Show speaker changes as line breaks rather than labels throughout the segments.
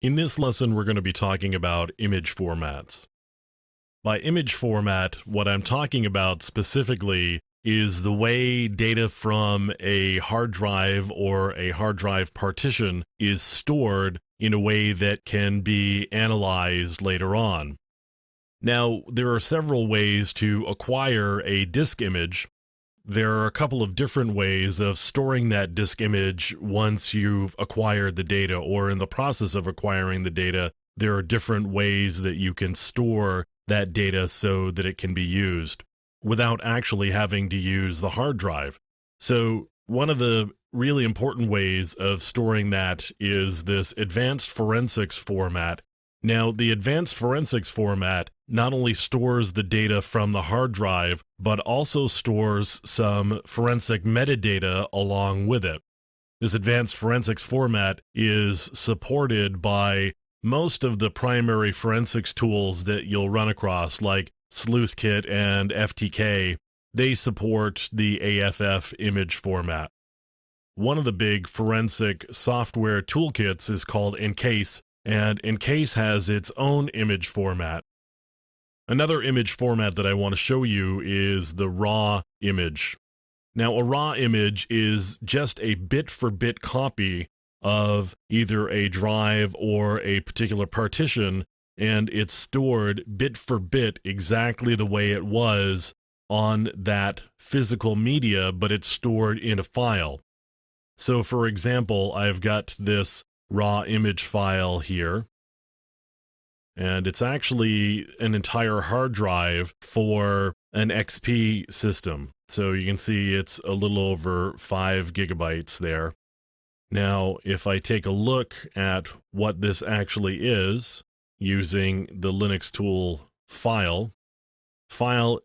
In this lesson, we're going to be talking about image formats. By image format, what I'm talking about specifically is the way data from a hard drive or a hard drive partition is stored in a way that can be analyzed later on. Now, there are several ways to acquire a disk image. There are a couple of different ways of storing that disk image once you've acquired the data, or in the process of acquiring the data. There are different ways that you can store that data so that it can be used without actually having to use the hard drive. So one of the really important ways of storing that is this advanced forensics format. Now, the advanced forensics format not only stores the data from the hard drive, but also stores some forensic metadata along with it. This advanced forensics format is supported by most of the primary forensics tools that you'll run across, like SleuthKit and FTK. They support the AFF image format. One of the big forensic software toolkits is called EnCase, and EnCase has its own image format. Another image format that I want to show you is the raw image. Now, a raw image is just a bit-for-bit copy of either a drive or a particular partition, and it's stored bit for bit exactly the way it was on that physical media, but it's stored in a file. So, for example, I've got this raw image file here, and it's actually an entire hard drive for an XP system. So you can see it's a little over 5 gigabytes there. Now, if I take a look at what this actually is using the Linux tool file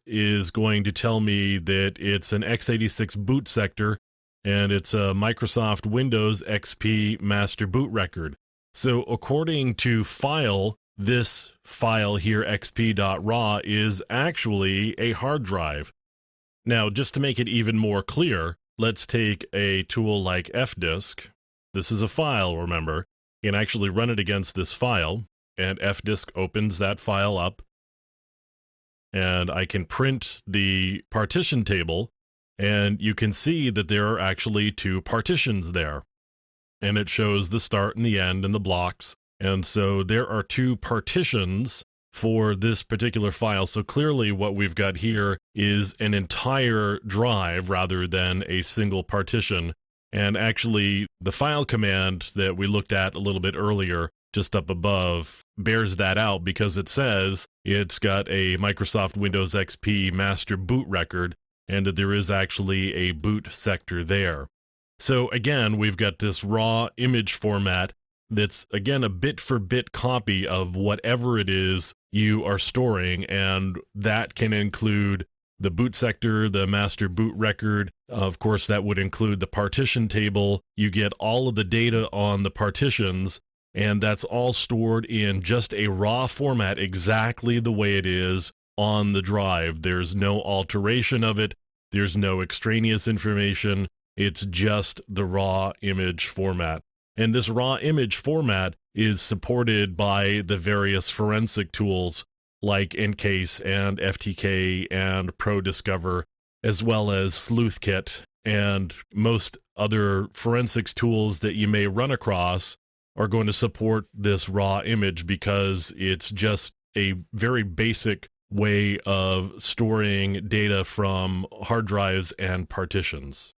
is going to tell me that it's an x86 boot sector, and it's a Microsoft Windows XP master boot record. So according to file, this file here, xp.raw, is actually a hard drive. Now, just to make it even more clear, let's take a tool like fdisk. This is a file, remember. You can actually run it against this file, and fdisk opens that file up. And I can print the partition table, and you can see that there are actually 2 partitions there. And it shows the start and the end and the blocks. And so there are 2 partitions for this particular file. So clearly what we've got here is an entire drive rather than a single partition. And actually, the file command that we looked at a little bit earlier, just up above, bears that out because it says it's got a Microsoft Windows XP master boot record, and that there is actually a boot sector there. So again, we've got this raw image format that's, again, a bit-for-bit copy of whatever it is you are storing, and that can include the boot sector, the master boot record. Of course, that would include the partition table. You get all of the data on the partitions, and that's all stored in just a raw format, exactly the way it is on the drive. There's no alteration of it. There's no extraneous information. It's just the raw image format. And this raw image format is supported by the various forensic tools like EnCase and FTK and ProDiscover, as well as SleuthKit, and most other forensics tools that you may run across are going to support this raw image because it's just a very basic way of storing data from hard drives and partitions.